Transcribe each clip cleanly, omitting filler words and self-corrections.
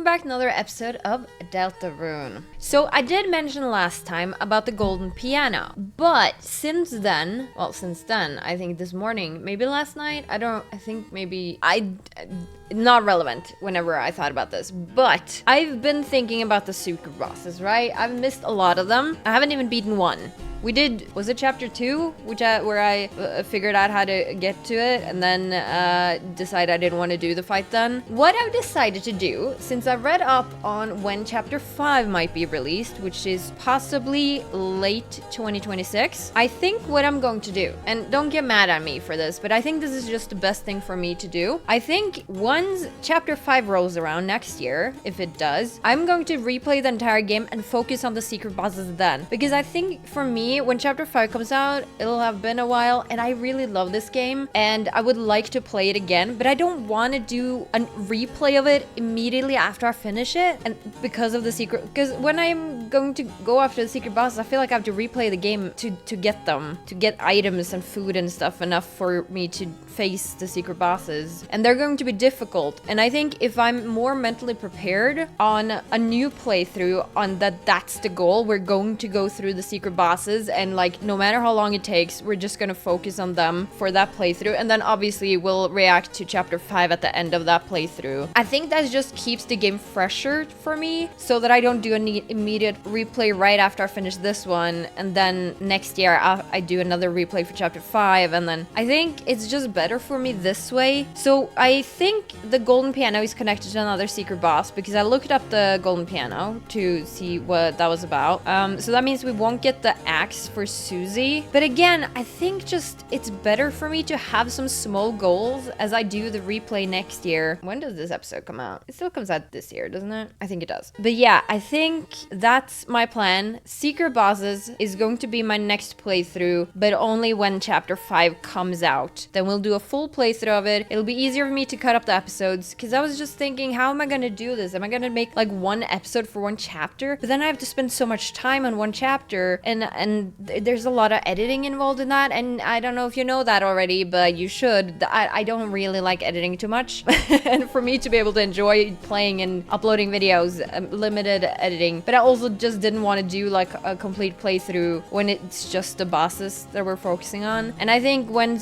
welcome back to another episode of Deltarune. So I did mention last time about the golden piano, but since then, I think this morning, maybe last night, not relevant whenever I thought about this, but I've been thinking about the secret bosses, right? I've missed a lot of them. I haven't even beaten one. Was it chapter 2, where I figured out how to get to it and then decided I didn't want to do the fight then? What I've decided to do, since I read up on when chapter 5 might be released, which is possibly late 2026, I think what I'm going to do, and don't get mad at me for this, but I think this is just the best thing for me to do. I think once chapter 5 rolls around next year, if it does, I'm going to replay the entire game and focus on the secret bosses then. Because I think for me, when chapter 5 comes out, it'll have been a while, and I really love this game, and I would like to play it again, but I don't want to do a replay of it immediately after I finish it, and because of the secret, because when I'm going to go after the secret bosses, I feel like I have to replay the game to get them, to get items and food and stuff enough for me to face the secret bosses, and they're going to be difficult. And I think if I'm more mentally prepared on a new playthrough, on that's the goal, we're going to go through the secret bosses, and like no matter how long it takes, we're just gonna focus on them for that playthrough, and then obviously we'll react to chapter 5 at the end of that playthrough. I think that just keeps the game fresher for me, so that I don't do an immediate replay right after I finish this one, and then next year I do another replay for chapter 5, and then I think it's just better for me this way. So I think the golden piano is connected to another secret boss, because I looked up the golden piano to see what that was about. So that means we won't get the axe for Susie. But again, I think just it's better for me to have some small goals as I do the replay next year. When does this episode come out? It still comes out this year, doesn't it? I think it does. But yeah, I think that's my plan. Secret bosses is going to be my next playthrough, but only when chapter 5 comes out. Then we'll do a full playthrough of it. It'll be easier for me to cut up the episodes, because I was just thinking, how am I going to do this? Am I going to make like one episode for one chapter? But then I have to spend so much time on one chapter, and there's a lot of editing involved in that, and I don't know if you know that already, but you should. I don't really like editing too much, and for me to be able to enjoy playing and uploading videos, limited editing. But I also just didn't want to do like a complete playthrough when it's just the bosses that we're focusing on. And I think when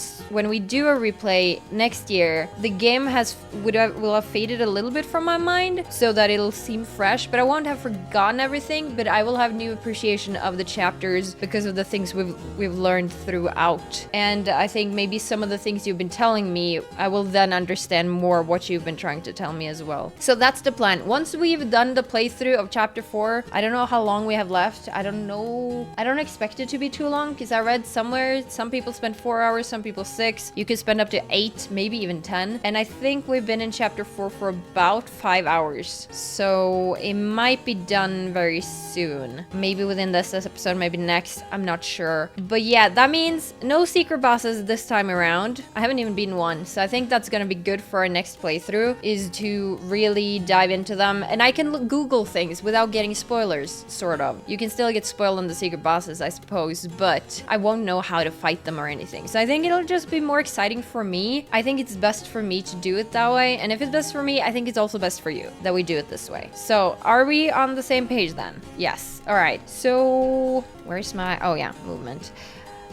we do a replay next year, the game will have faded a little bit from my mind, so that it'll seem fresh, but I won't have forgotten everything, but I will have new appreciation of the chapters because of the things we've learned throughout. And I think maybe some of the things you've been telling me, I will then understand more what you've been trying to tell me as well. So that's the plan. Once we've done the playthrough of chapter 4, I don't know how long we have left. I don't know. I don't expect it to be too long, because I read somewhere some people spend 4 hours, some people 6. You could spend up to 8, maybe even 10. And I think we've been in chapter 4 for about 5 hours. So it might be done very soon. Maybe within this episode, maybe next. I'm not sure. But yeah, that means no secret bosses this time around. I haven't even beaten one. So I think that's going to be good for our next playthrough, is to really dive into them. And I can Google things without getting spoilers, sort of. You can still get spoiled on the secret bosses, I suppose, but I won't know how to fight them or anything. So I think it'll just be more exciting for me. I think it's best for me to do it that way. And if it's best for me, I think it's also best for you that we do it this way. So are we on the same page then? Yes. All right. So where's my, oh yeah, movement.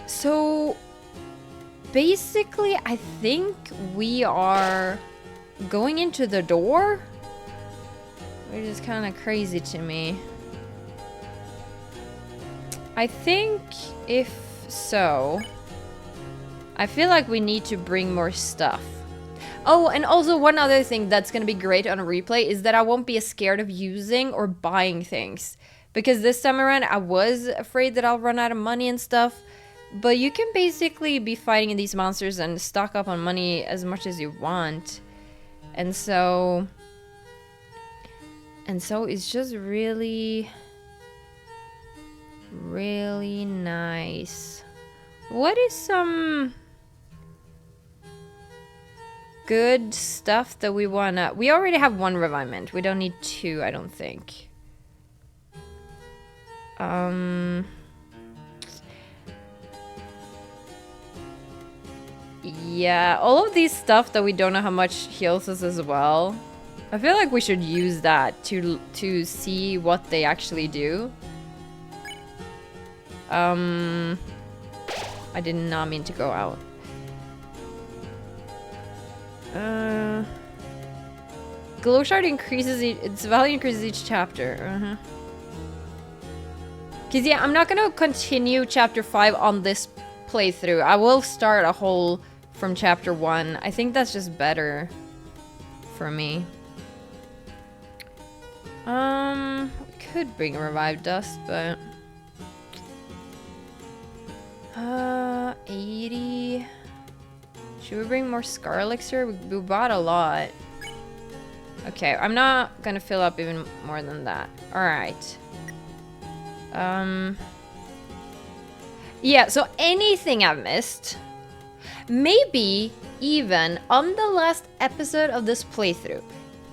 So basically, I think we are going into the door, which is kind of crazy to me. I think if so, I feel like we need to bring more stuff. Oh, and also one other thing that's going to be great on a replay is that I won't be as scared of using or buying things. Because this time around, I was afraid that I'll run out of money and stuff. But you can basically be fighting these monsters and stock up on money as much as you want. And so it's just really, really nice. What is some good stuff that we wanna... We already have 1 revinement. We don't need 2, I don't think. Yeah, all of these stuff that we don't know how much heals us as well. I feel like we should use that to see what they actually do. I did not mean to go out. Glow shard increases its value increases each chapter. Cause yeah, I'm not gonna continue chapter 5 on this playthrough. I will start a whole from chapter 1. I think that's just better for me. We could bring revived dust, but 80. Should we bring more scar elixir? We bought a lot. Okay, I'm not gonna fill up even more than that. All right. Yeah, so anything I've missed, maybe even on the last episode of this playthrough,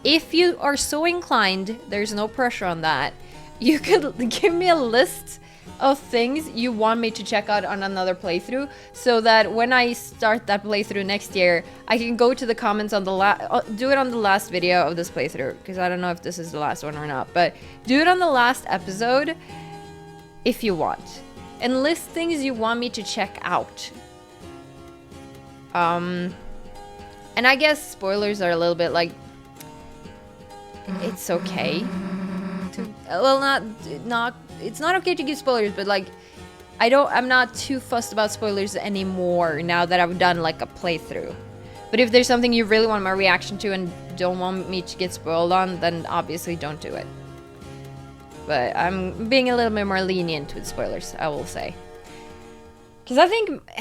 if you are so inclined, there's no pressure on that, you could give me a list of things you want me to check out on another playthrough, so that when I start that playthrough next year, I can go to the comments on the do it on the last video of this playthrough, because I don't know if this is the last one or not, but do it on the last episode if you want, and list things you want me to check out. And I guess spoilers are a little bit like, it's okay to, well, it's not okay to give spoilers, but like, I'm not too fussed about spoilers anymore now that I've done like a playthrough. But if there's something you really want my reaction to and don't want me to get spoiled on, then obviously don't do it. But I'm being a little bit more lenient with spoilers, I will say. Because I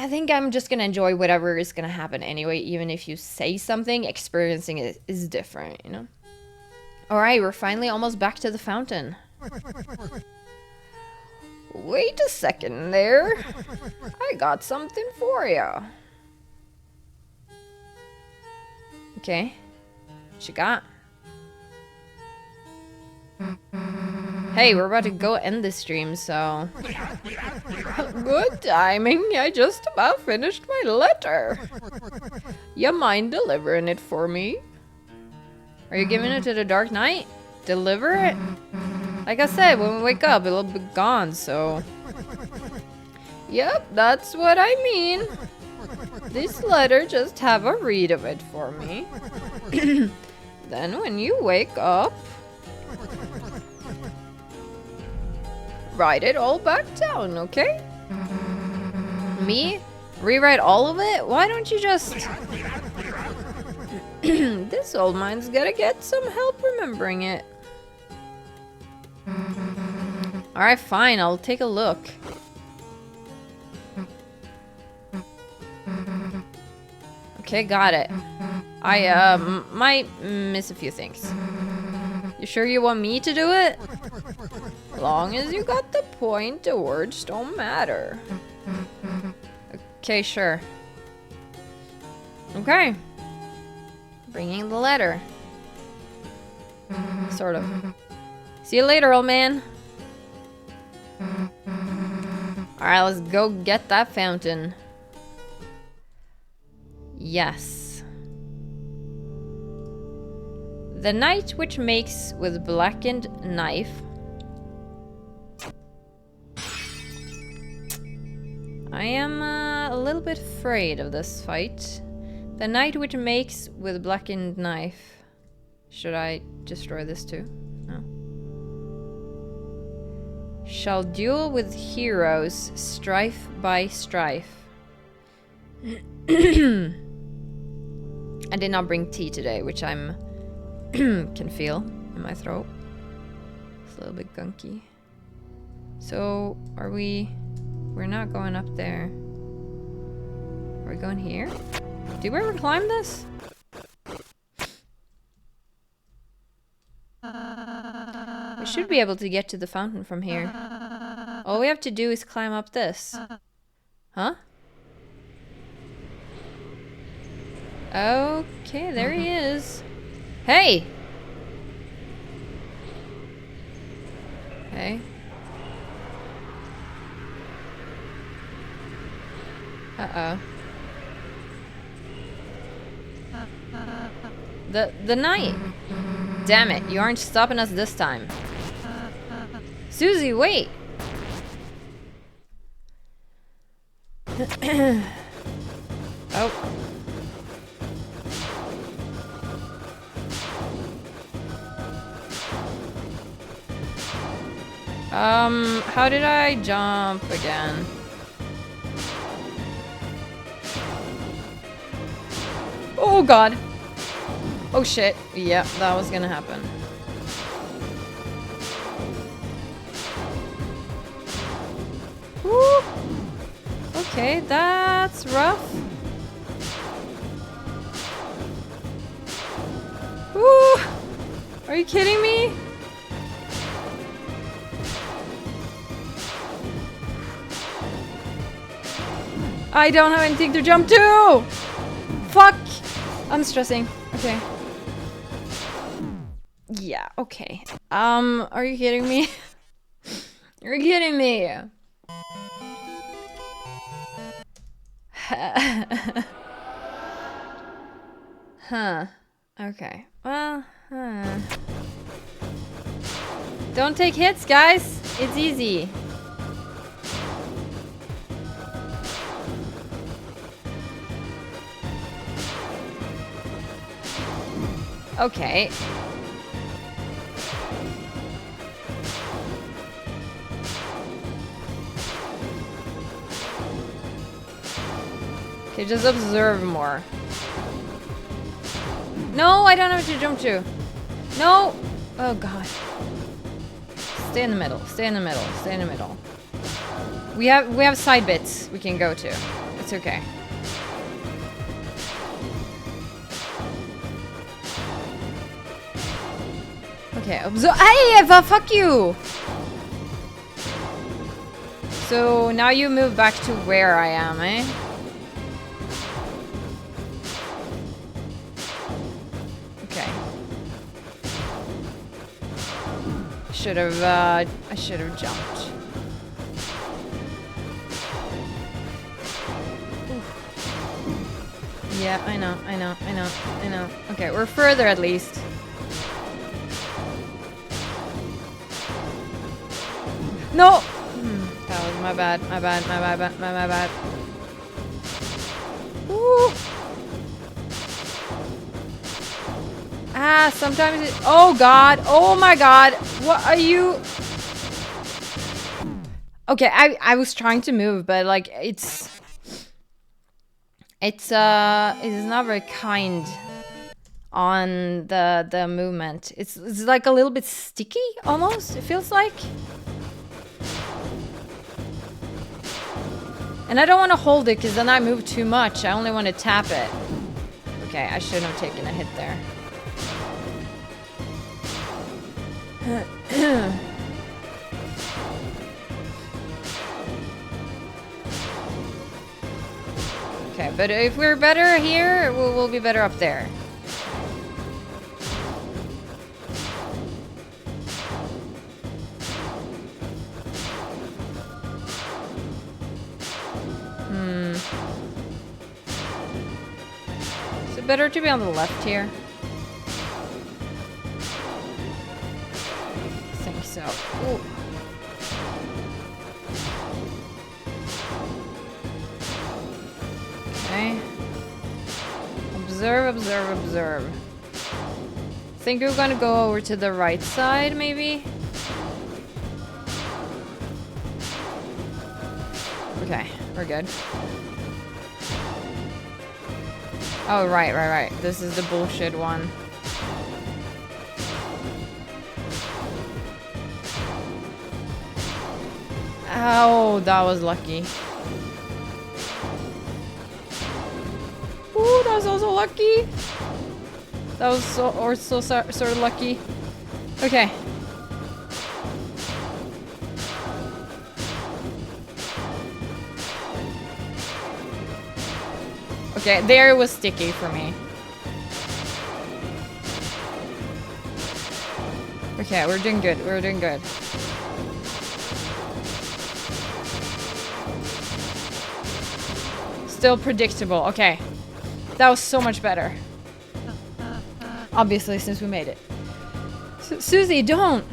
think I'm just gonna enjoy whatever is gonna happen anyway, even if you say something, experiencing it is different, you know? Alright, we're finally almost back to the fountain. Wait a second there. I got something for you. Okay. What you got? Hey, we're about to go end the stream, so... Good timing. I just about finished my letter. You mind delivering it for me? Are you giving it to the Dark Knight? Deliver it? Like I said, when we wake up, it'll be gone, so... Yep, that's what I mean. This letter, just have a read of it for me. Then when you wake up... write it all back down, okay? Me? Rewrite all of it? Why don't you just... This old mind's gotta get some help remembering it. Alright, fine, I'll take a look. Okay, got it. I might miss a few things. You sure you want me to do it? Long as you got the point, the words don't matter. Okay, sure. Okay. Bringing the letter. Sort of. See you later, old man. Alright, let's go get that fountain. Yes. The knight which makes with blackened knife. I am a little bit afraid of this fight. The knight which makes with blackened knife. Should I destroy this too? No. Shall duel with heroes, strife by strife. I did not bring tea today, which I'm can feel in my throat. It's a little bit gunky. So, are we... We're not going up there. Are we going here? Did we ever climb this? We should be able to get to the fountain from here. All we have to do is climb up this. Huh? Okay, there he is. Hey! Okay. Uh-oh. The knight. Damn it, you aren't stopping us this time. Susie, wait! Oh. How did I jump again? Oh god! Oh shit. Yeah, that was gonna happen. Woo! Okay, that's rough. Woo! Are you kidding me? I don't have anything to jump to! Fuck! I'm stressing. Okay. Yeah, okay. Are you kidding me? You're kidding me! Huh. Okay. Well, don't take hits, guys! It's easy. Okay. Okay, just observe more. No, I don't have to jump to. No! Oh god. Stay in the middle. Stay in the middle. Stay in the middle. We have side bits we can go to. It's okay. Okay, observe. Hey, Eva, fuck you! So now you move back to where I am, eh? Okay. I should have jumped. Oof. Yeah, I know. Okay, we're further at least. No! That was my bad. Woo! Ah, sometimes it... Oh god! Oh my god! What are you... Okay, I was trying to move, but like, it is not very kind on the movement. It's like a little bit sticky, almost, it feels like. And I don't want to hold it, because then I move too much. I only want to tap it. Okay, I shouldn't have taken a hit there. Okay, but if we're better here, we'll be better up there. Is it better to be on the left here? I think so. Ooh. Okay. Observe. I think we're gonna go over to the right side, maybe? Okay, we're good. Oh, right. This is the bullshit one. Ow, that was lucky. Ooh, that was also lucky. That was sort of lucky. Okay. Okay, there it was sticky for me. Okay, we're doing good. Still predictable. Okay. That was so much better. Obviously, since we made it. Susie, don't!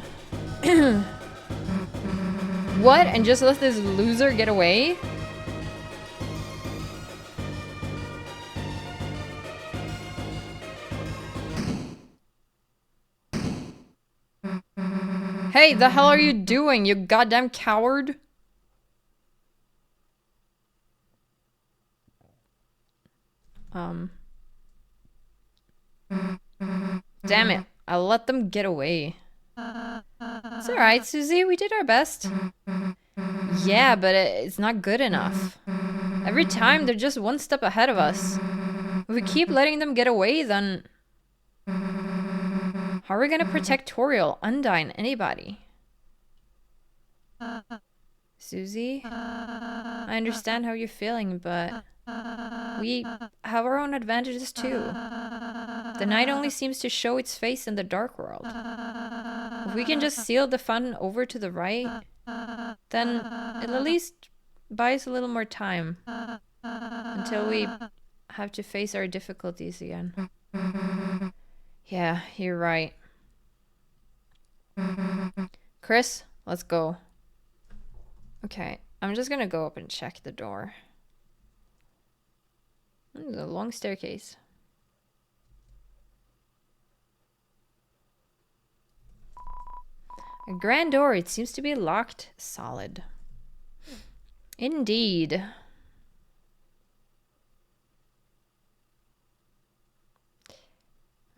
What? And just let this loser get away? Hey, the hell are you doing, you goddamn coward? Damn it. I let them get away. It's alright, Susie. We did our best. Yeah, but it's not good enough. Every time, they're just one step ahead of us. If we keep letting them get away, then... how are we gonna protect Toriel, Undyne, anybody? Susie? I understand how you're feeling, but... we have our own advantages too. The night only seems to show its face in the dark world. If we can just seal the fun over to the right, then it'll at least buy us a little more time until we have to face our difficulties again. Yeah, you're right. Chris, let's go. Okay, I'm just gonna go up and check the door. There's a long staircase. A grand door. It seems to be locked solid. Indeed.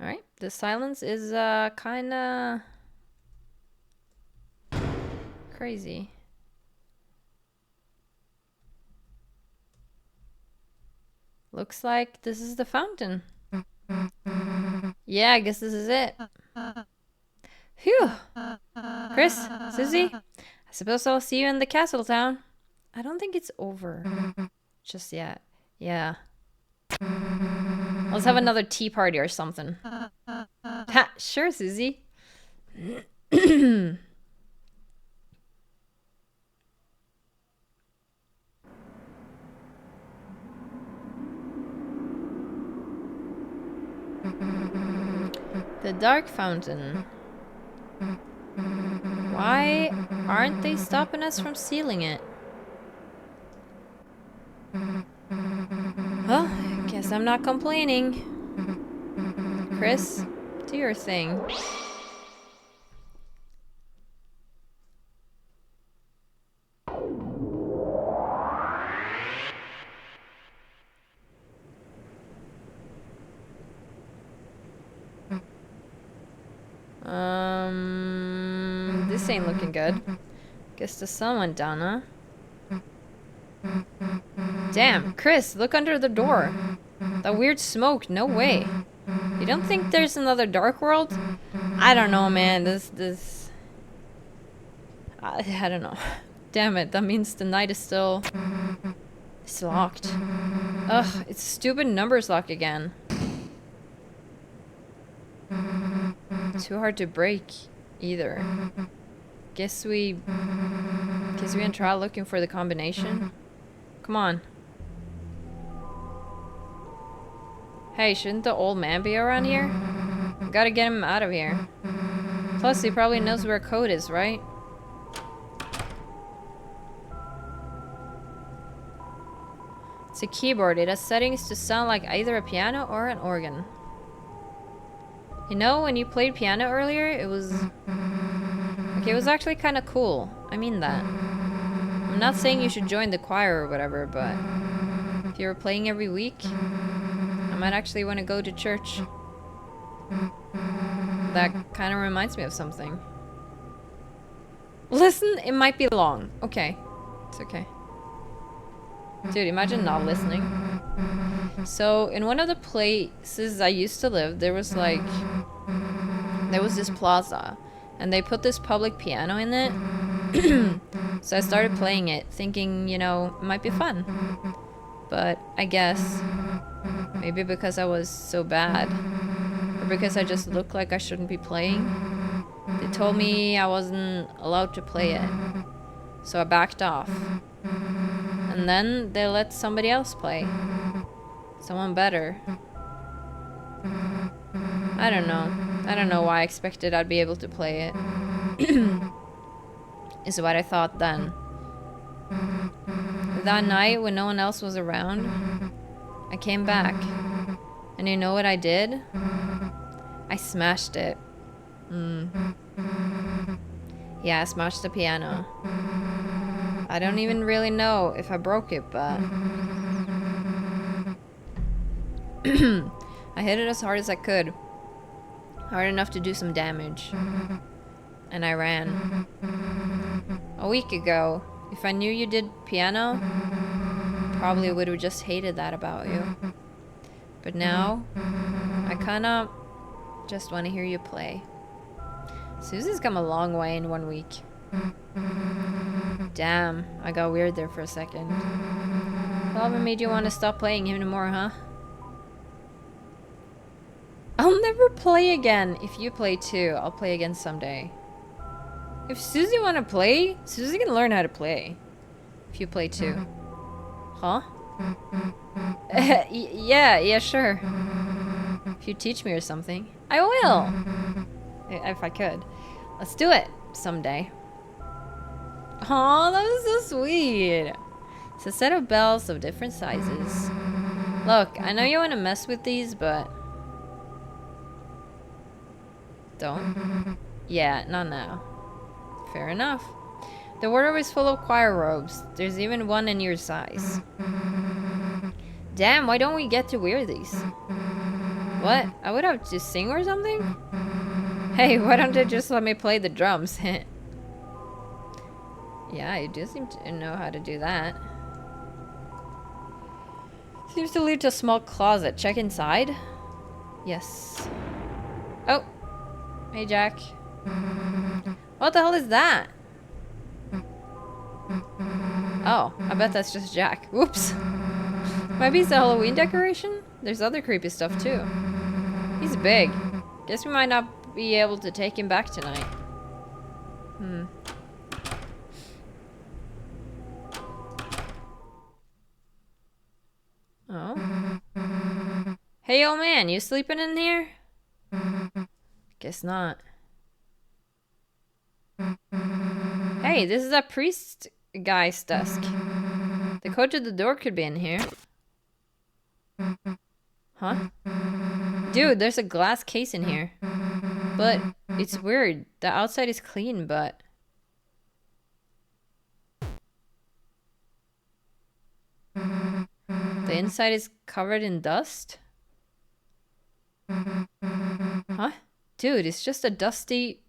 Alright, the silence is kinda crazy. Looks like this is the fountain. Yeah, I guess this is it. Phew! Chris, Susie, I suppose I'll see you in the castle town. I don't think it's over just yet. Yeah. Let's have another tea party or something. Ha! Sure, Susie. The Dark Fountain. Why aren't they stopping us from sealing it? Well, guess I'm not complaining. Chris, do your thing. This ain't looking good. Guess the sun went down, huh? Damn, Chris, look under the door. That weird smoke, no way. You don't think there's another dark world? I don't know, man. I don't know. Damn it, that means the night is still... it's locked. Ugh, it's stupid numbers lock again. Too hard to break, either. Guess we can try looking for the combination. Come on. Hey, shouldn't the old man be around here? We gotta get him out of here. Plus, he probably knows where code is, right? It's a keyboard. It has settings to sound like either a piano or an organ. You know, when you played piano earlier, it was... okay, it was actually kind of cool. I mean that. I'm not saying you should join the choir or whatever, but... if you were playing every week, I might actually want to go to church. That kind of reminds me of something. Listen, it might be long. Okay. It's okay. Dude, imagine not listening. So, in one of the places I used to live, there was this plaza. And they put this public piano in it. So I started playing it, thinking, you know, it might be fun. But I guess, maybe because I was so bad, or because I just looked like I shouldn't be playing, they told me I wasn't allowed to play it. So I backed off. And then they let somebody else play. Someone better. I don't know. I don't know why I expected I'd be able to play it. Is what I thought then. That night, when no one else was around, I came back. And you know what I did? I smashed it. Yeah, I smashed the piano. I don't even really know if I broke it, but... I hit it as hard as I could. Hard enough to do some damage. And I ran. A week ago, if I knew you did piano, probably would have just hated that about you. But now, I kinda just want to hear you play. Susie's come a long way in 1 week. Damn, I got weird there for a second. What made you want to stop playing him anymore, huh? I'll never play again. If you play too, I'll play again someday. If Susie want to play, Susie can learn how to play. If you play too. Huh? Yeah, sure. If you teach me or something. I will! If I could. Let's do it someday. Aw, that was so sweet. It's a set of bells of different sizes. Look, I know you want to mess with these, but... Don't? Yeah, not now. Fair enough. The wardrobe is full of choir robes. There's even one in your size. Damn, why don't we get to wear these? What? I would have to sing or something? Hey, why don't they just let me play the drums? Yeah, you do seem to know how to do that. Seems to lead to a small closet. Check inside. Yes. Oh. Hey, Jack. What the hell is that? Oh, I bet that's just Jack. Whoops. Maybe it's a Halloween decoration? There's other creepy stuff too. He's big. Guess we might not be able to take him back tonight. Oh. Hey, old man, you sleeping in here? Guess not. Hey, this is a priest guy's desk. The code to the door could be in here. Huh? Dude, there's a glass case in here. But it's weird. The outside is clean, but... the inside is covered in dust? Huh? Dude, it's just a dusty...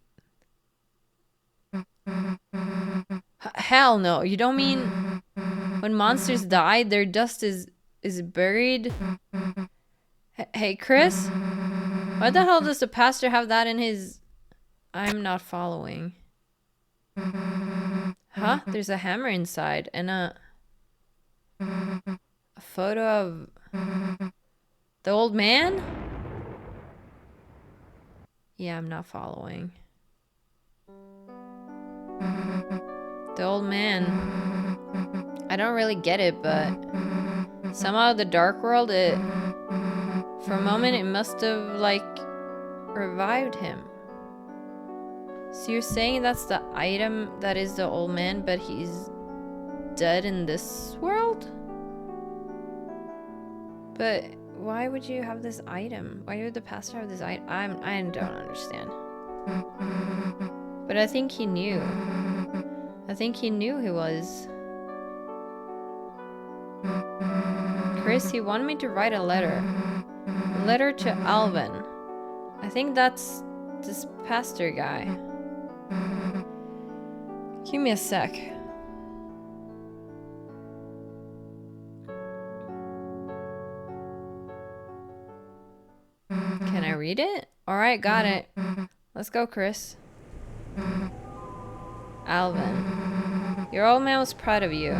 Hell no, you don't mean... when monsters die, their dust is buried? Hey, Chris? Why the hell does the pastor have that in his... I'm not following. Huh? There's a hammer inside and a photo of... the old man? Yeah, I'm not following. The old man. I don't really get it, but somehow the dark world, for a moment it must have, like, revived him. So you're saying that's the item that is the old man, but he's dead in this world? But why would you have this item? Why would the pastor have this item? I don't understand. But I think he knew. I think he knew he was. Chris, he wanted me to write a letter. A letter to Alvin. I think that's this pastor guy. Give me a sec. Can I read it? Alright, got it. Let's go, Chris. Alvin, your old man was proud of you.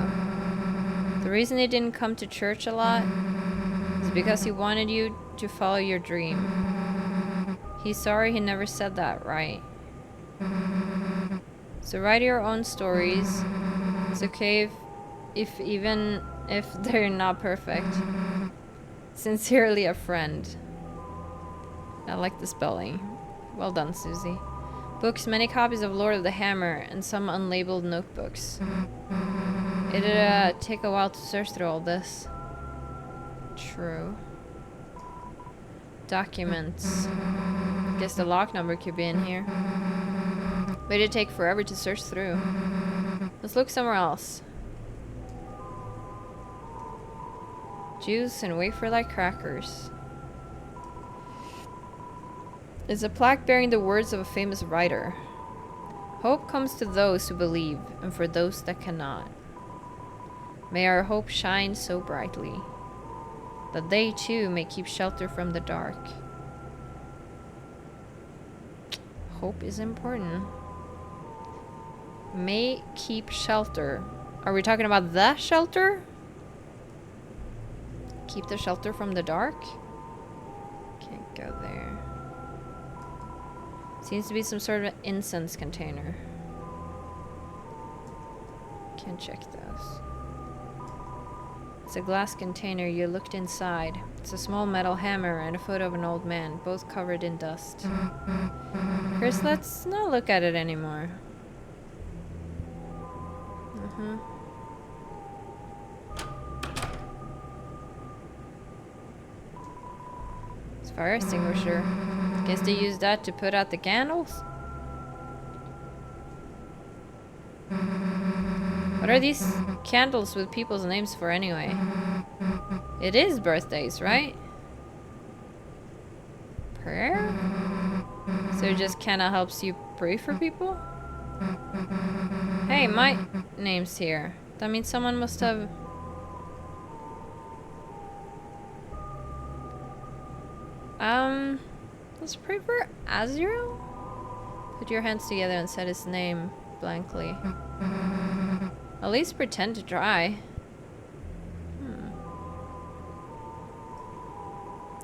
The reason he didn't come to church a lot is because he wanted you to follow your dream. He's sorry he never said that right. So write your own stories. It's okay if even if they're not perfect. Sincerely, a friend. I like the spelling. Well done, Susie. Books, many copies of Lord of the Hammer, and some unlabeled notebooks. It'd take a while to search through all this. True. Documents. Guess the lock number could be in here. But it'd take forever to search through. Let's look somewhere else. Juice and wafer-like crackers. There's a plaque bearing the words of a famous writer. Hope comes to those who believe, and for those that cannot. May our hope shine so brightly, that they too may keep shelter from the dark. Hope is important. May keep shelter. Are we talking about the shelter? Keep the shelter from the dark? Can't go there. Seems to be some sort of incense container. Can't check those. It's a glass container. You looked inside. It's a small metal hammer and a photo of an old man, both covered in dust. Chris, let's not look at it anymore. It's a fire extinguisher. Guess they use that to put out the candles? What are these candles with people's names for anyway? It is birthdays, right? Prayer? So it just kinda helps you pray for people? Hey, my name's here. That means someone must have... Let's pray for Azrael? Put your hands together and said his name blankly. At least pretend to try.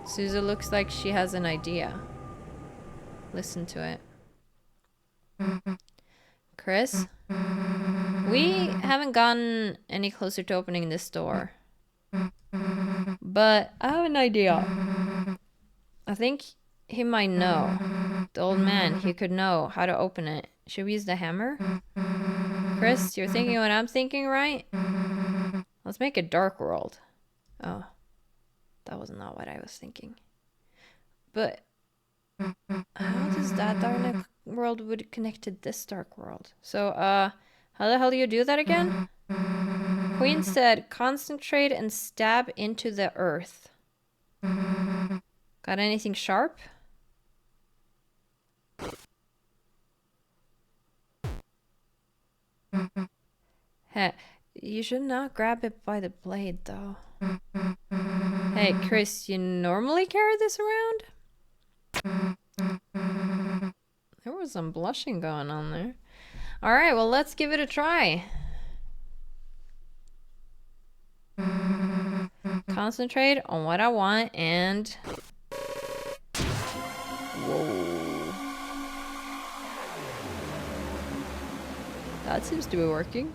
Susie looks like she has an idea. Listen to it. Chris? We haven't gotten any closer to opening this door. But I have an idea. I think he might know. The old man, he could know how to open it. Should we use the hammer? Chris, you're thinking what I'm thinking, right? Let's make a dark world. Oh. That was not what I was thinking. But how does that dark world would connect to this dark world? So, how the hell do you do that again? Queen said, concentrate and stab into the earth. Got anything sharp? Heh, you should not grab it by the blade, though. Hey, Chris, you normally carry this around? There was some blushing going on there. Alright, well, let's give it a try. Concentrate on what I want and... Whoa. That seems to be working.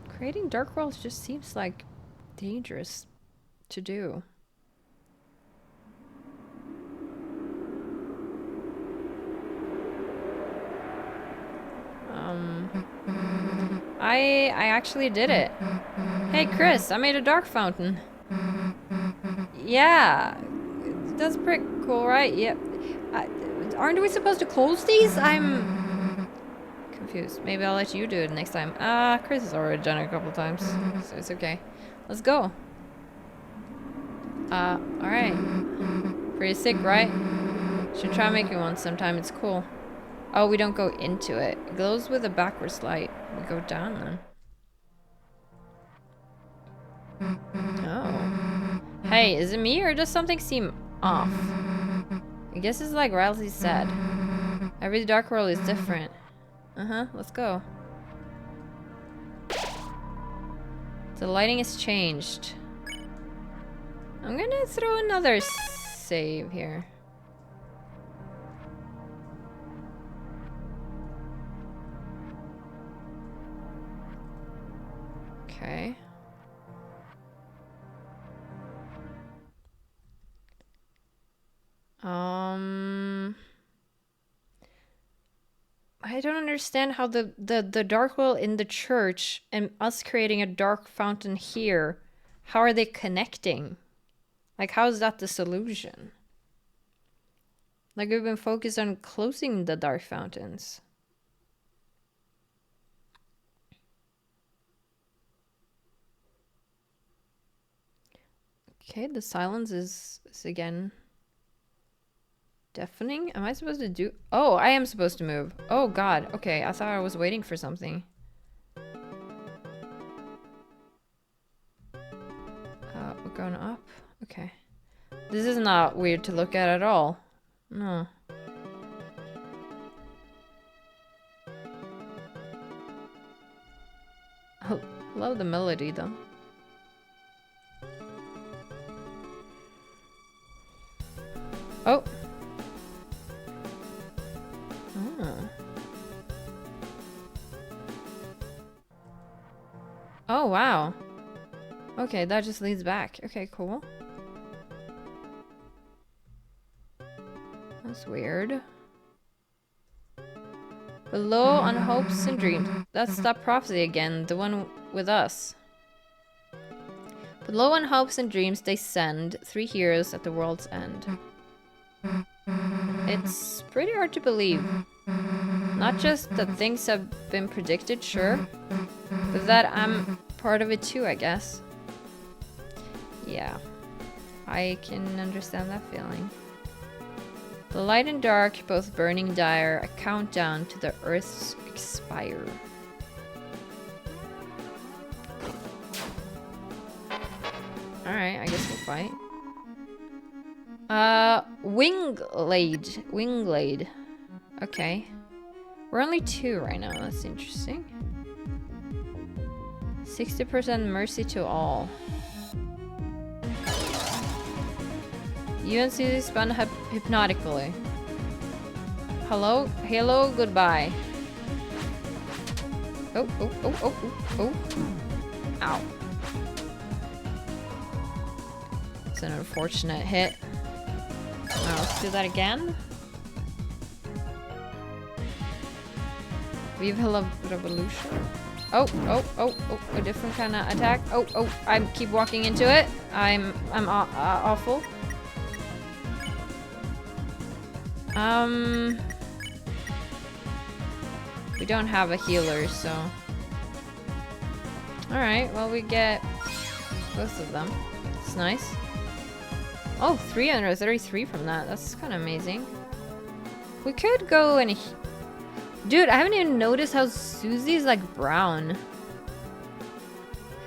Creating dark worlds just seems like dangerous to do. I actually did it. Hey Chris, I made a dark fountain. Yeah, that's pretty cool, right? Yep. Aren't we supposed to close these? I'm confused. Maybe I'll let you do it next time. Chris has already done it a couple times, so it's okay. Let's go. Alright. Pretty sick, right? Should try making one sometime, it's cool. Oh, we don't go into it. It glows with a backwards light. We go down then. Oh. Hey, is it me or does something seem off? I guess it's like Riley said. Every dark world is different. Let's go. The lighting has changed. I'm gonna throw another save here. Okay. I don't understand how the dark well in the church and us creating a dark fountain here, how are they connecting? Like, how is that the solution? Like, we've been focused on closing the dark fountains. Okay, the silence is again deafening. Am I supposed to do... Oh, I am supposed to move. Oh, God. Okay, I thought I was waiting for something. We're going up. Okay. This is not weird to look at all. No. I love the melody, though. Oh. Oh, wow. Okay, that just leads back. Okay, cool. That's weird. Below on hopes and dreams. That's that prophecy again, the one with us. Below on hopes and dreams they send 3 heroes at the world's end. It's pretty hard to believe. Not just that things have been predicted, sure, but that I'm part of it too, I guess. Yeah, I can understand that feeling. The light and dark, both burning dire, a countdown to the Earth's expire. Alright, I guess we'll fight. Winglade. Okay. We're only 2 right now, that's interesting. 60% mercy to all. You and Susie spun hypnotically. Hello, goodbye. Oh. Ow. It's an unfortunate hit. Now let's do that again. Vive la revolution. Oh, a different kind of attack. Oh, I keep walking into it. I'm awful. We don't have a healer, so... Alright, well we get both of them. It's nice. Oh, 333 from that. That's kind of amazing. We could go and... Dude, I haven't even noticed how Susie's like brown.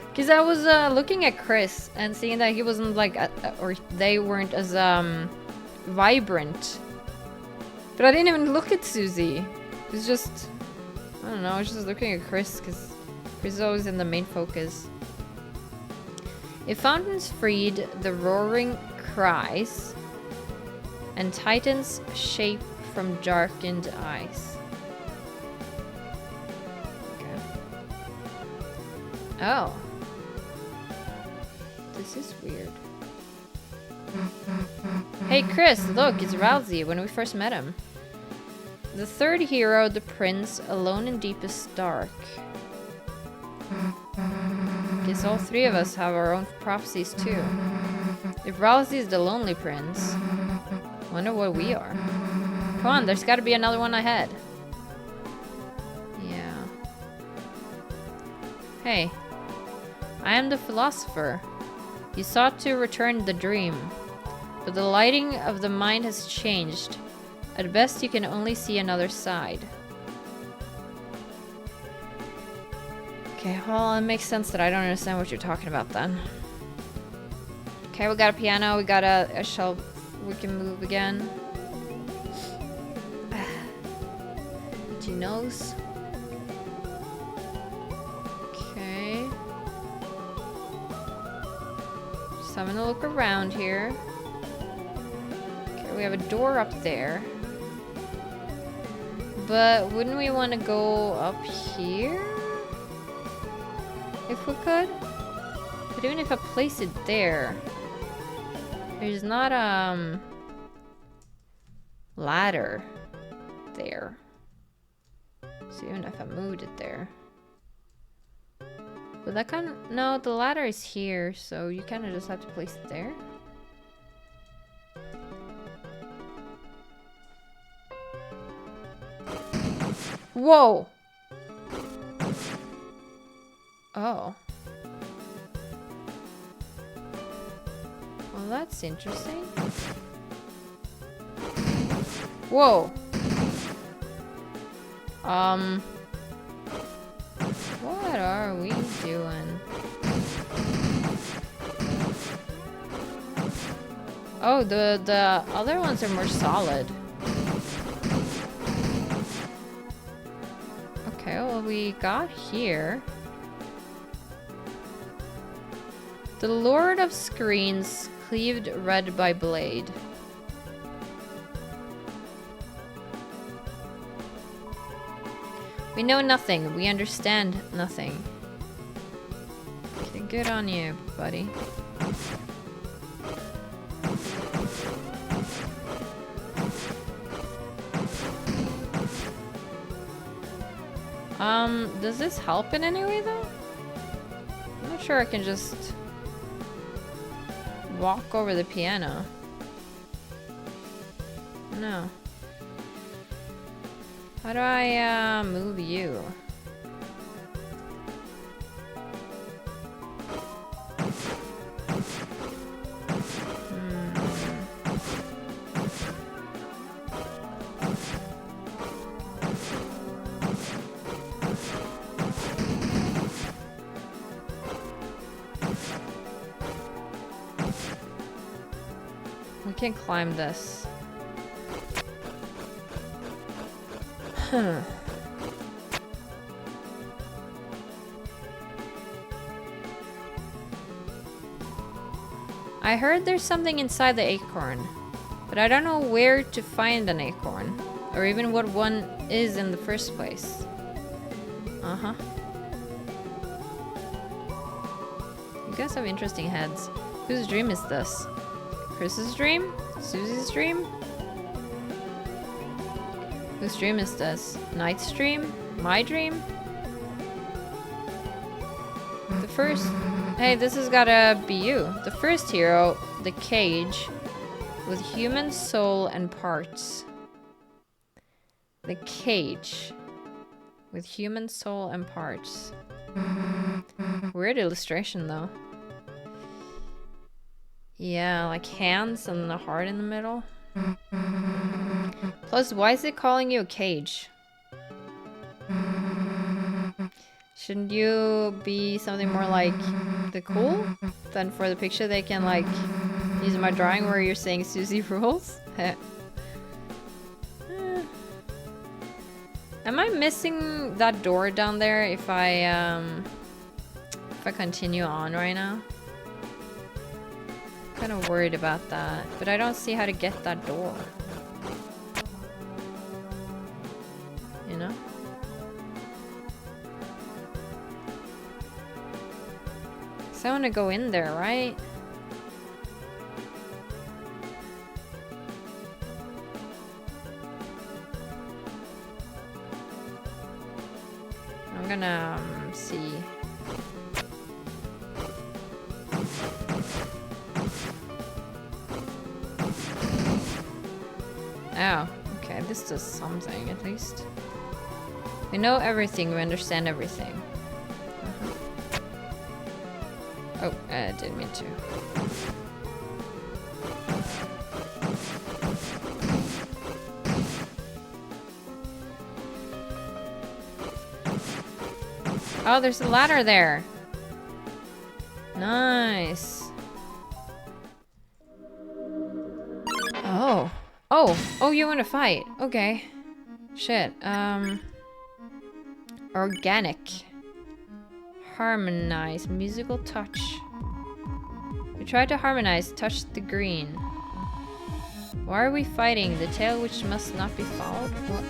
Because I was looking at Chris and seeing that he wasn't like... or they weren't as vibrant. But I didn't even look at Susie. It's just... I don't know, I was just looking at Chris because Chris is always in the main focus. If fountains freed, the roaring cries, and titans shape from darkened eyes. Okay. Oh. This is weird. Hey Chris, look, it's Rousey when we first met him. The third hero, the prince, alone in deepest dark. Guess all 3 of us have our own prophecies too. If Rousey is the lonely prince, wonder what we are. Come on, there's gotta be another one ahead. Yeah. Hey, I am the philosopher. You sought to return the dream, but the lighting of the mind has changed. At best, you can only see another side. Okay, well, it makes sense that I don't understand what you're talking about then. Okay, we got a piano, we got a shelf we can move again. Itchy nose. Okay. Just having a look around here. Okay, we have a door up there. But wouldn't we want to go up here? If we could? But even if I place it there, there's not ladder there. So even if I moved it there. But that kind of... No, the ladder is here, so you kind of just have to place it there. Whoa! Oh. Well, that's interesting. Whoa! What are we doing? Oh, the other ones are more solid. Okay, well, we got here. The Lord of Screens, cleaved red by blade. We know nothing. We understand nothing. Okay, good on you, buddy. Does this help in any way though? I'm not sure I can just walk over the piano. No. How do I move you? We can climb this. I heard there's something inside the acorn, but I don't know where to find an acorn, or even what one is in the first place. Uh-huh. You guys have interesting heads. Whose dream is this? Chris's dream? Susie's dream? Whose dream is this? Knight's dream? My dream? The first... Hey, this has gotta be you. The first hero, the cage, with human soul and parts. The cage, with human soul and parts. Weird illustration, though. Yeah, like hands and a heart in the middle. Plus, why is it calling you a cage? Shouldn't you be something more like the cool? Then for the picture they can like use my drawing where you're saying Susie rules? Am I missing that door down there if I continue on right now? Kind of worried about that, but I don't see how to get that door. You know? So I want to go in there, right? I'm gonna see. Oh, okay, this does something at least. We know everything, we understand everything. Oh, I didn't mean to. Oh, there's a ladder there. Nice. Oh. Oh, you want to fight? Okay. Shit. Organic. Harmonize. Musical touch. We tried to harmonize. Touch the green. Why are we fighting? The tale which must not be followed? What?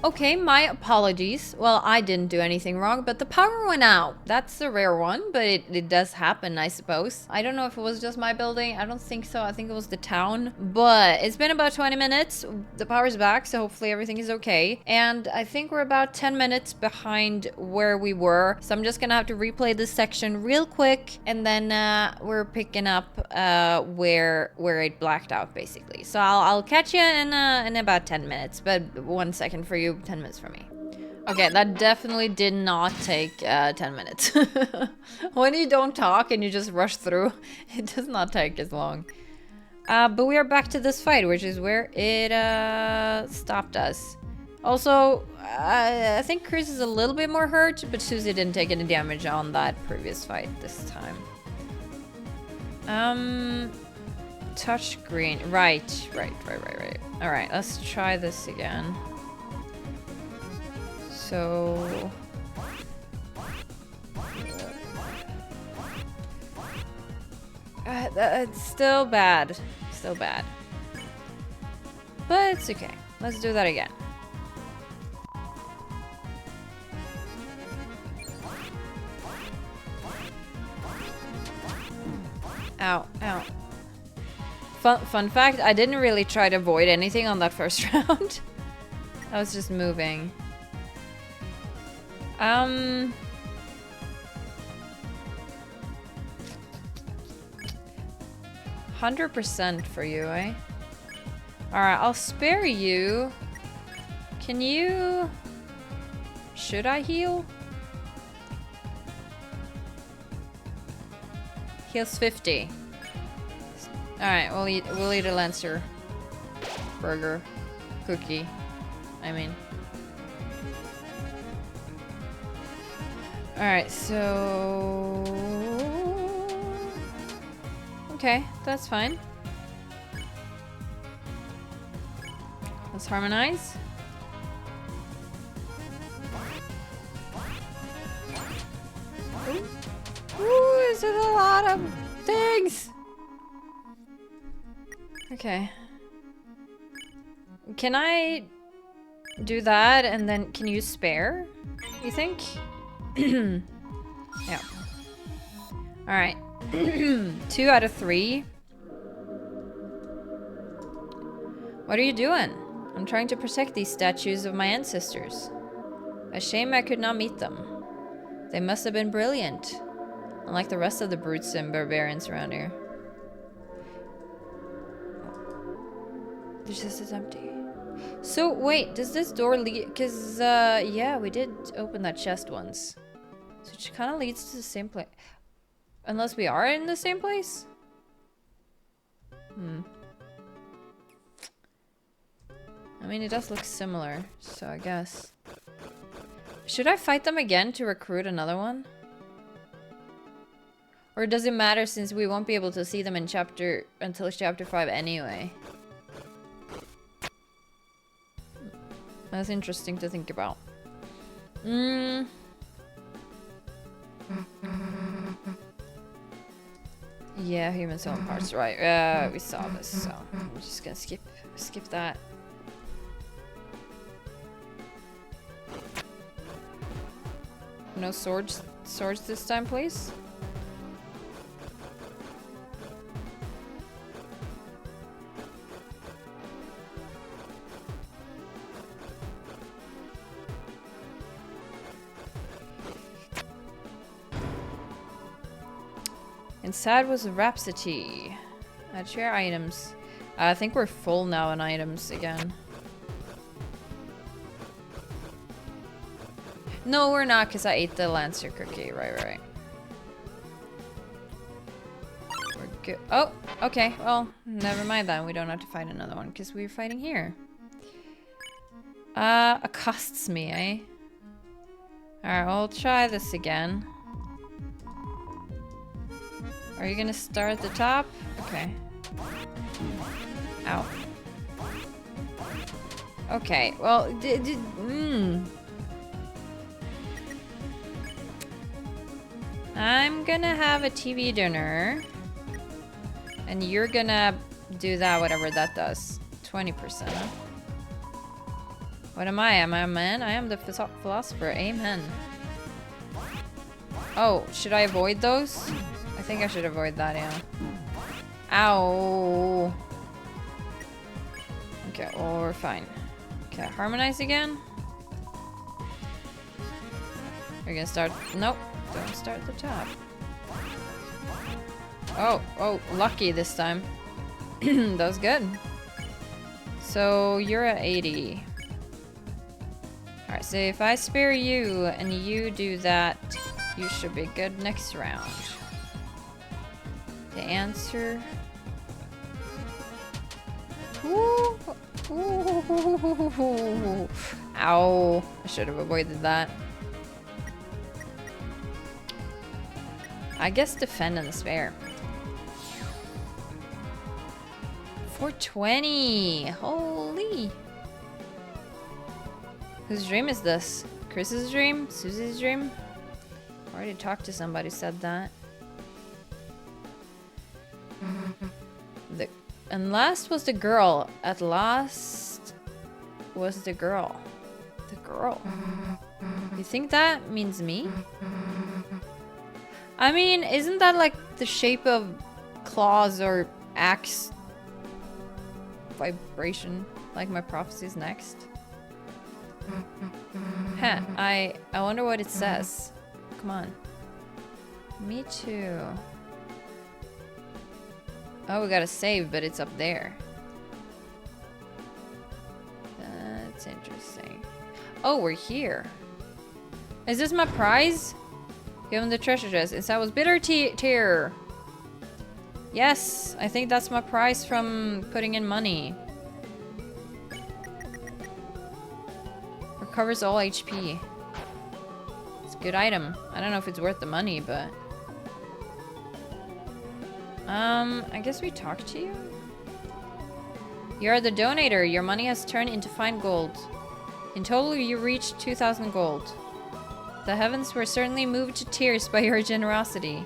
Okay, my apologies. Well, I didn't do anything wrong, but the power went out. That's a rare one, but it does happen, I suppose. I don't know if it was just my building. I don't think so. I think it was the town. But it's been about 20 minutes. The power's back, so hopefully everything is okay. And I think we're about 10 minutes behind where we were. So I'm just gonna have to replay this section real quick, and then we're picking up where it blacked out, basically. So I'll catch you in about 10 minutes, but 1 second for you. 10 minutes for me. Okay, that definitely did not take 10 minutes. When you don't talk and you just rush through, it does not take as long. But we are back to this fight, which is where it stopped us. Also, I think Chris is a little bit more hurt, but Susie didn't take any damage on that previous fight this time. Touch green. Right. All right, let's try this again. So it's still bad. Still bad. But it's okay. Let's do that again. Ow, ow. Fun fact, I didn't really try to avoid anything on that first round. I was just moving. 100% for you, eh? Alright, I'll spare you. Can you... Should I heal? Heals 50. Alright, we'll eat a Lancer burger. Cookie. I mean. Alright, so... Okay, that's fine. Let's harmonize. Ooh, is it a lot of things? Okay. Can I do that and then can you spare? You think? Yeah. Alright. 2 out of 3. What are you doing? I'm trying to protect these statues of my ancestors. A shame I could not meet them. They must have been brilliant. Unlike the rest of the brutes and barbarians around here. The chest is empty. So, wait, does this door lead... Because, yeah, we did open that chest once. So it kind of leads to the same place. Unless we are in the same place? I mean, it does look similar, so I guess. Should I fight them again to recruit another one? Or does it matter since we won't be able to see them in until chapter 5 anyway? That's interesting to think about. Yeah, human soul parts, right. We saw this, so I'm just gonna skip that. No swords this time, please. Inside was a rhapsody. Share items. I think we're full now on items again. No, we're not, because I ate the Lancer cookie. Right. We're good. Oh, okay. Well, never mind then. We don't have to fight another one, because we're fighting here. Accosts me, eh? Alright, we'll try this again. Are you gonna start at the top? Okay. Ow. Okay, well, I'm gonna have a TV dinner. And you're gonna do that, whatever that does. 20%. What am I? Am I a man? I am the philosopher. Amen. Oh, should I avoid those? I think I should avoid that, yeah. Ow. Okay, well, we're fine. Okay, harmonize again. We're gonna start... Nope, don't start the top. Oh, lucky this time. That was good. So, you're at 80. Alright, so if I spare you and you do that, you should be good next round. The answer... Ooh. Ooh. Ow. I should have avoided that. I guess defend and spare. 420. Holy. Whose dream is this? Chris's dream? Susie's dream? I already talked to somebody who said that. And last was the girl. At last was the girl. The girl. You think that means me? I mean, isn't that like the shape of claws or axe vibration? Like my prophecy's next? Huh, I wonder what it says. Come on. Me too. Oh, we gotta save, but it's up there. That's interesting. Oh, we're here. Is this my prize? Give him the treasure chest. Inside was bitter tear. Yes, I think that's my prize from putting in money. Recovers all HP. It's a good item. I don't know if it's worth the money, but... I guess we talk to you? You are the donator. Your money has turned into fine gold. In total, you reached 2,000 gold. The heavens were certainly moved to tears by your generosity.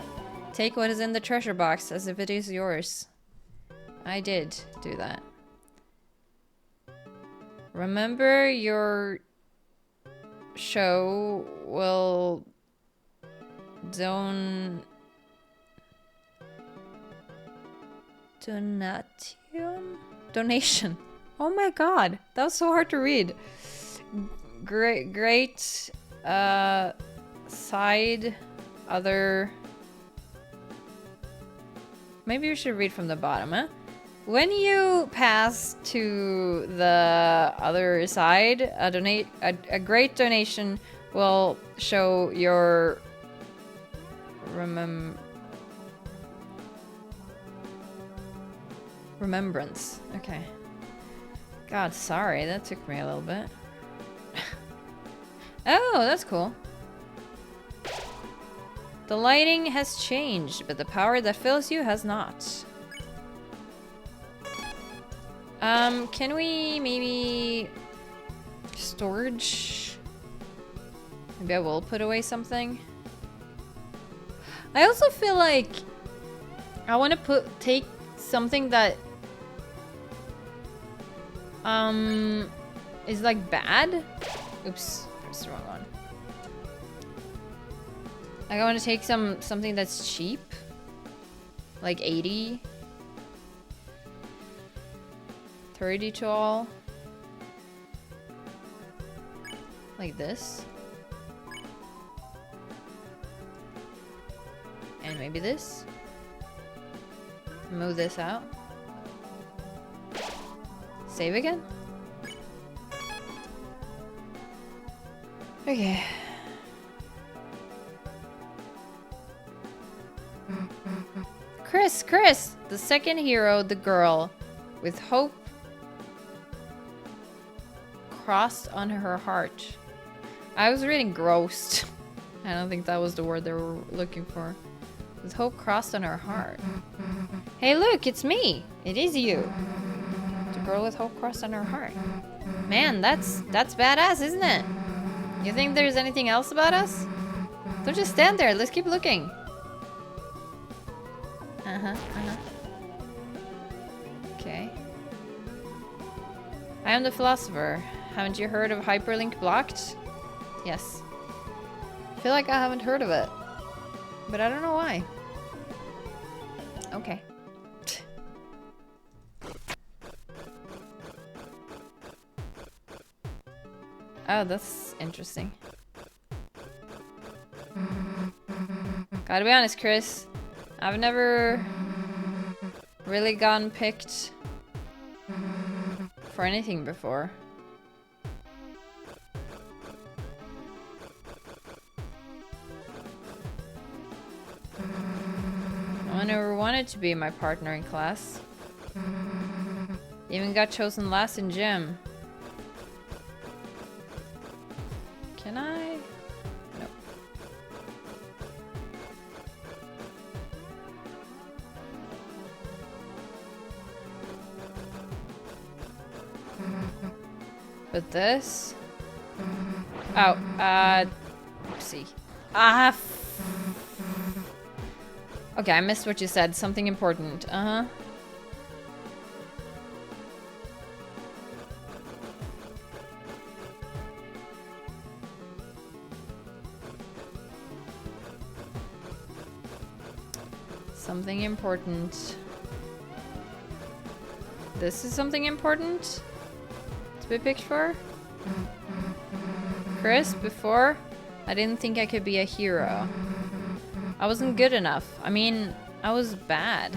Take what is in the treasure box as if it is yours. I did do that. Remember, your show will donation. Oh my god, that was so hard to read. Great side other. Maybe we should read from the bottom, huh? When you pass to the other side, a great donation will show your remembrance. Okay. God, sorry, that took me a little bit. Oh, that's cool. The lighting has changed, but the power that fills you has not. Can we maybe... storage? Maybe I will put away something. I also feel like I want to take something that is like bad. Oops, pressed the wrong one. Like I want to take something that's cheap, like 80, 30 to all, like this, and maybe this. Move this out. Save again. Okay. Chris! The second hero, the girl, with hope crossed on her heart. I was reading grossed. I don't think that was the word they were looking for. With hope crossed on her heart. Hey look, it's me! It is you! The girl with hope crossed on her heart. Man, that's badass, isn't it? You think there's anything else about us? Don't just stand there, let's keep looking. Okay. I am the philosopher. Haven't you heard of hyperlink blocked? Yes. I feel like I haven't heard of it. But I don't know why. Okay. Oh, that's interesting. Gotta be honest, Chris. I've never really gotten picked for anything before. I never wanted to be my partner in class. Even got chosen last in gym. Can I? Nope. But this? Oh, oopsie. Okay, I missed what you said. Something important. Uh-huh. Something important. This is something important to be picked for? Chris, before, I didn't think I could be a hero. I wasn't good enough. I mean, I was bad.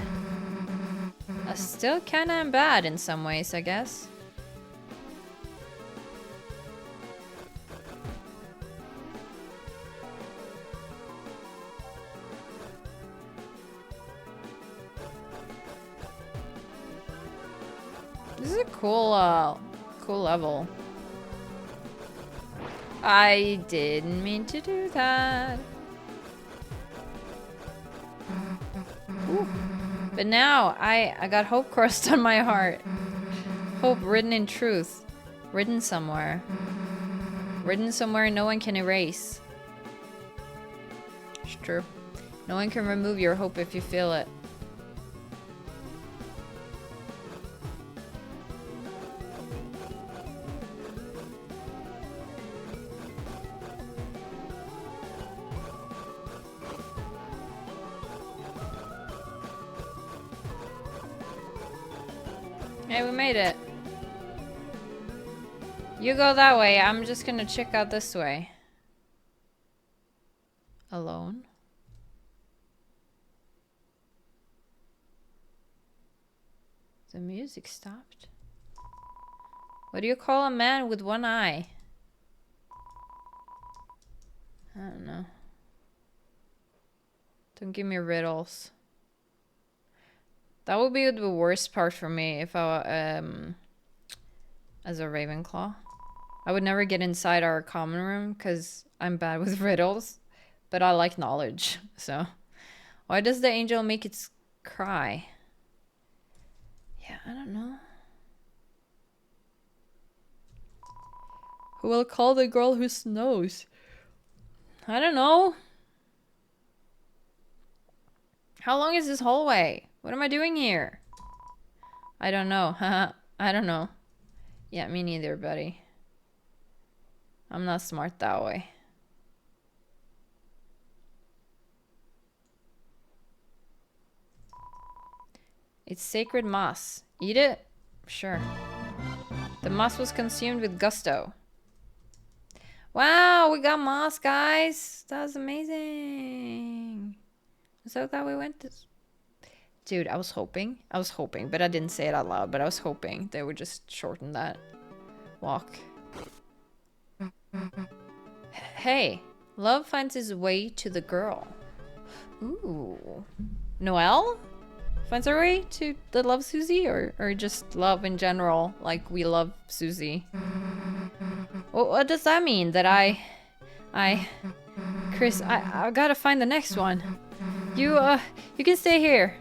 I still kinda am bad in some ways, I guess. This is a cool, cool level. I didn't mean to do that. Ooh. But now, I got hope crossed on my heart. Hope written in truth. Written somewhere. Written somewhere no one can erase. It's true. No one can remove your hope if you feel it. Hey, we made it. You go that way. I'm just gonna check out this way. Alone? The music stopped. What do you call a man with one eye? I don't know. Don't give me riddles. That would be the worst part for me if I, as a Ravenclaw. I would never get inside our common room because I'm bad with riddles, but I like knowledge, so. Why does the angel make it cry? Yeah, I don't know. Who will call the girl who snows? I don't know. How long is this hallway? What am I doing here? I don't know. I don't know. Yeah, me neither, buddy. I'm not smart that way. It's sacred moss. Eat it? Sure. The moss was consumed with gusto. Wow, we got moss, guys. That was amazing. I'm so glad we went this. Dude, I was hoping, but I didn't say it out loud, but I was hoping they would just shorten that walk. Hey, love finds his way to the girl. Ooh. Noelle finds her way to the love Susie, or just love in general, like we love Susie. What does that mean? That Chris, I gotta find the next one. You can stay here.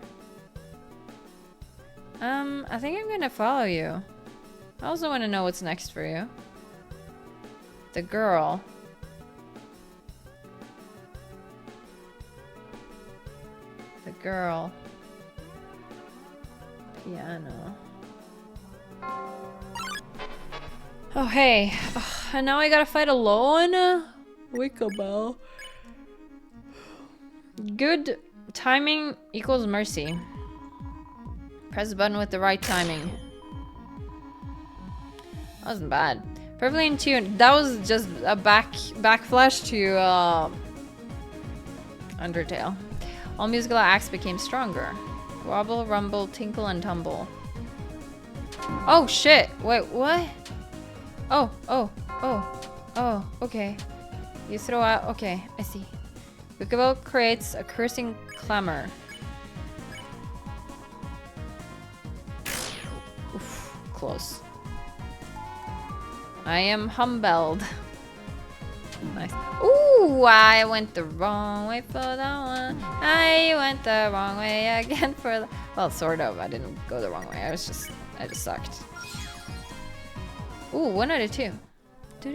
I think I'm gonna follow you. I also want to know what's next for you. The girl. The girl. Piano. Oh, hey. Ugh, and now I gotta fight alone? Wake up, Bell. Good timing equals mercy. Press the button with the right timing. That wasn't bad. Perfectly in tune. That was just a backflash to Undertale. All musical acts became stronger. Wobble, rumble, tinkle, and tumble. Oh shit! Wait, what? Oh, okay. You throw out. Okay, I see. Wickable creates a cursing clamor. Oof, close. I am humbled. Nice. Ooh, I went the wrong way for that one. I went the wrong way again for the... Well, sort of. I didn't go the wrong way. I just sucked. Ooh, 1 out of 2. The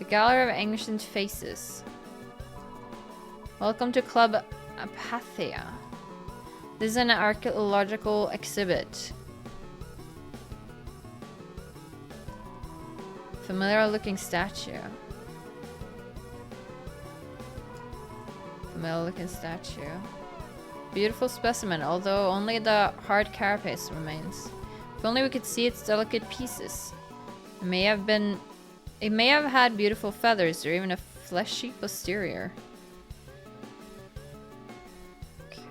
Gallery of Ancient Faces. Welcome to Club Apathia. This is an archaeological exhibit. Familiar looking statue. Familiar looking statue. Beautiful specimen, although only the hard carapace remains. If only we could see its delicate pieces. It may have had beautiful feathers or even a fleshy posterior. Okay.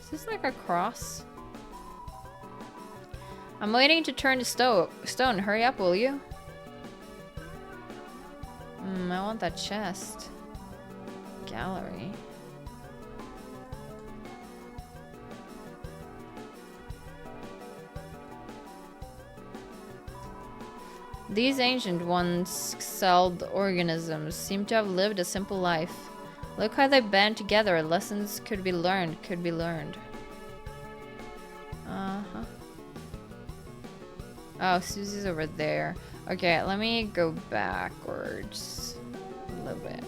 Is this like a cross? I'm waiting to turn to stone. Hurry up, will you? I want that chest. Gallery. These ancient one-celled organisms seem to have lived a simple life. Look how they band together. Lessons could be learned. Uh-huh. Oh, Susie's over there. Okay, let me go backwards a little bit.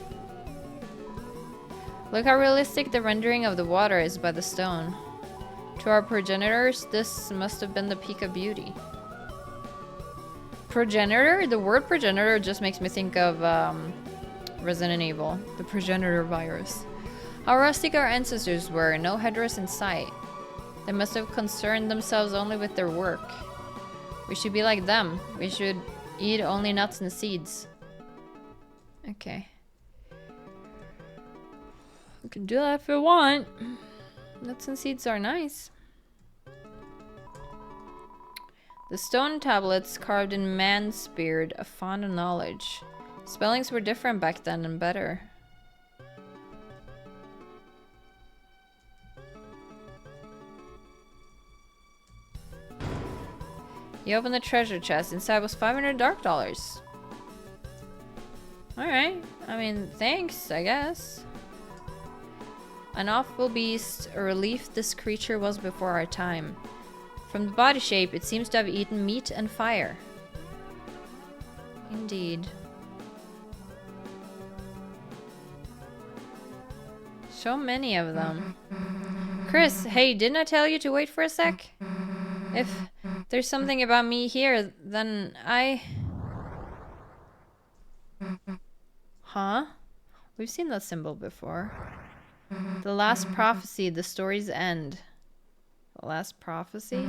Look how realistic the rendering of the water is by the stone. To our progenitors, this must have been the peak of beauty. Progenitor? The word progenitor just makes me think of Resident Evil. The progenitor virus. How rustic our ancestors were, no headrest in sight. They must have concerned themselves only with their work. We should be like them. We should eat only nuts and seeds. Okay. We can do that if we want. Nuts and seeds are nice. The stone tablets carved in man's beard, a font of knowledge. Spellings were different back then and better. You opened the treasure chest. Inside was 500 dark dollars. Alright. I mean, thanks, I guess. An awful beast, a relief this creature was before our time. From the body shape, it seems to have eaten meat and fire. Indeed. So many of them. Chris, hey, didn't I tell you to wait for a sec? If there's something about me here, then I... Huh? We've seen that symbol before. The last prophecy, the story's end. The last prophecy?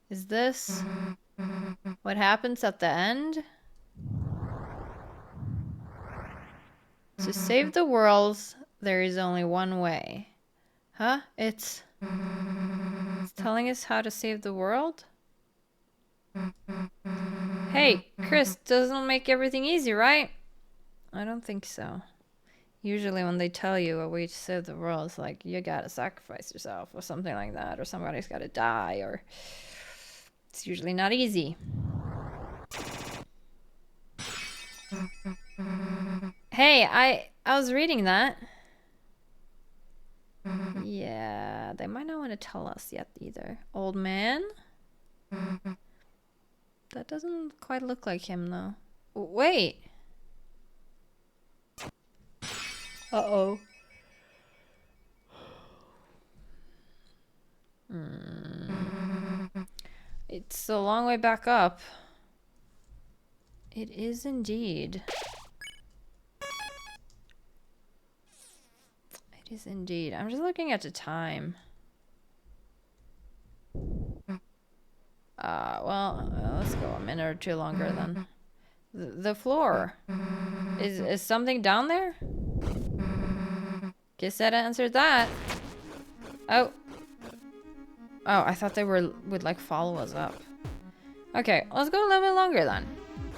Is this what happens at the end? To save the world, there is only one way. Huh? It's telling us how to save the world? Hey, Chris, doesn't make everything easy, right? I don't think so. Usually when they tell you a way to save the world, it's like you gotta sacrifice yourself or something like that, or somebody's gotta die, or it's usually not easy. Hey, I was reading that. Yeah, they might not want to tell us yet either. Old man? That doesn't quite look like him though. Wait. Uh-oh. It's a long way back up. It is indeed. It is indeed. I'm just looking at the time. Well, let's go a minute or two longer then. The floor. Is something down there? Guess that answered that. Oh. Oh, I thought they would like follow us up. Okay, let's go a little bit longer then.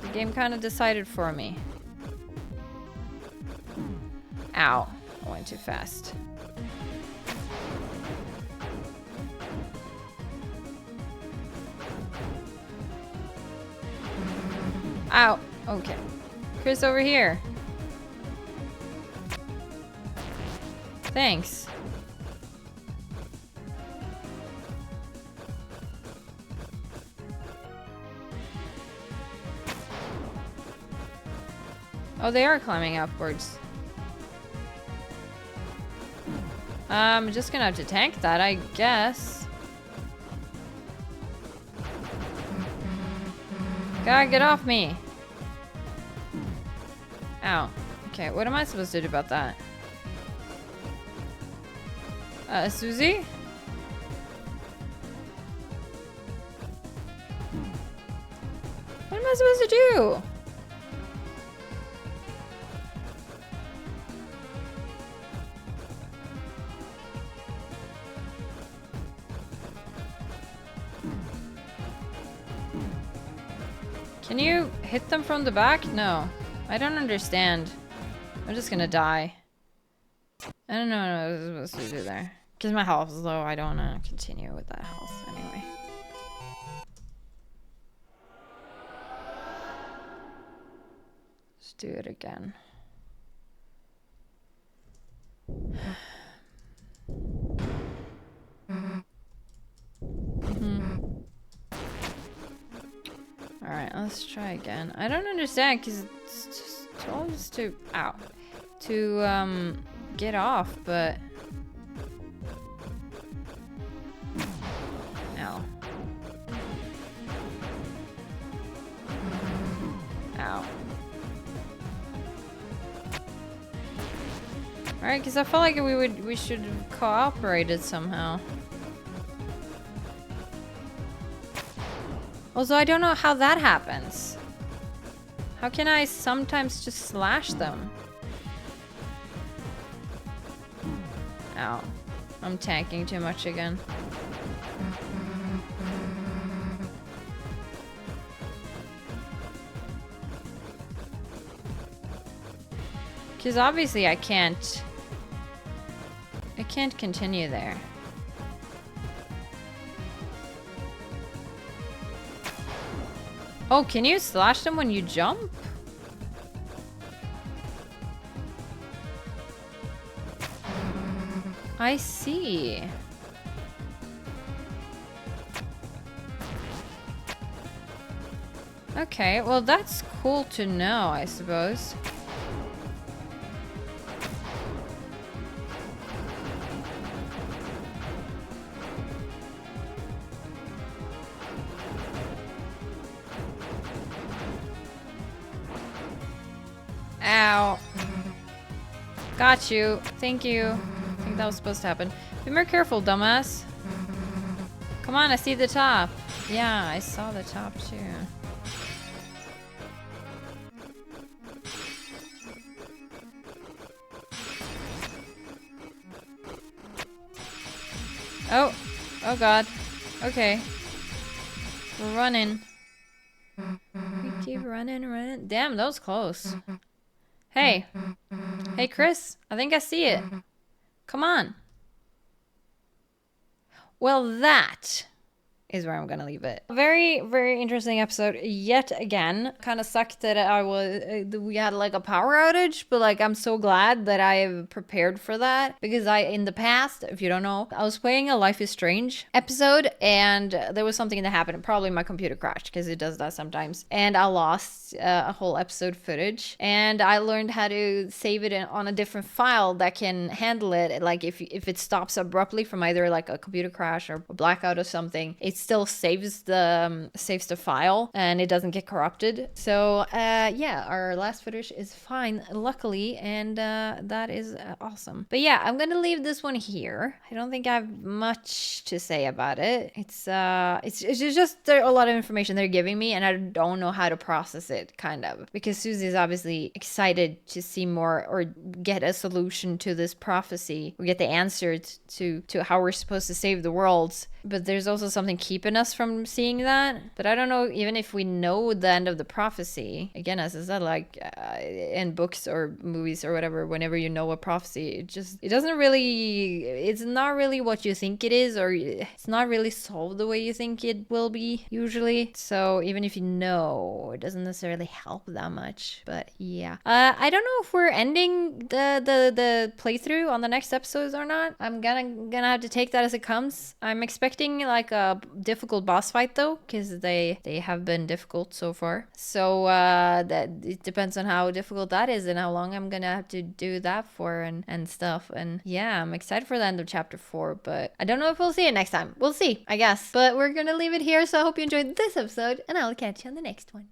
The game kind of decided for me. Ow. I went too fast. Ow. Okay. Chris, over here. Thanks. Oh, they are climbing upwards. I'm just gonna have to tank that, I guess. God, get off me. Ow. Okay, what am I supposed to do about that? Susie? What am I supposed to do? Can you hit them from the back? No. I don't understand. I'm just gonna die. I don't know what I was supposed to do there. Because my health is low, I don't want to continue with that health anyway. Let's do it again. Alright, let's try again. I don't understand because it's just told us to get off, but ow. Ow. Alright, because I felt like we should have cooperated somehow. Also, I don't know how that happens. How can I sometimes just slash them? Ow. I'm tanking too much again. Because obviously I can't continue there. Oh, can you slash them when you jump? I see. Okay, well that's cool to know, I suppose. Ow. Got you. Thank you. I think that was supposed to happen. Be more careful, dumbass. Come on, I see the top. Yeah, I saw the top too. Oh. Oh god. Okay. We're running. We keep running. Damn, that was close. Hey. Hey, Chris. I think I see it. Come on. Well, that is where I'm gonna leave it. Very, very interesting episode yet again. Kind of sucked that we had like a power outage, but like I'm so glad that I've prepared for that, because in the past, if you don't know, I was playing a Life is Strange episode and there was something that happened. Probably my computer crashed, because it does that sometimes, and I lost a whole episode footage, and I learned how to save it on a different file that can handle it. Like if it stops abruptly from either like a computer crash or a blackout or something, it still saves the file and it doesn't get corrupted. So yeah, our last footage is fine, luckily, and that is awesome. But yeah, I'm gonna leave this one here. I don't think I have much to say about it. It's just a lot of information they're giving me, and I don't know how to process it, kind of, because Susie is obviously excited to see more or get a solution to this prophecy, or get the answer to how we're supposed to save the world. But there's also something keeping us from seeing that. But I don't know, even if we know the end of the prophecy, again, as I said, like in books or movies or whatever, whenever you know a prophecy, it's not really what you think it is, or it's not really solved the way you think it will be usually. So even if you know, it doesn't necessarily help that much. But yeah, I don't know if we're ending the playthrough on the next episodes or not. I'm gonna have to take that as it comes. I'm expecting like a difficult boss fight though, because they have been difficult so far. So that it depends on how difficult that is and how long I'm gonna have to do that for and stuff. And yeah, I'm excited for the end of chapter 4, but I don't know if we'll see it next time. We'll see, I guess. But we're gonna leave it here. So I hope you enjoyed this episode, and I'll catch you on the next one.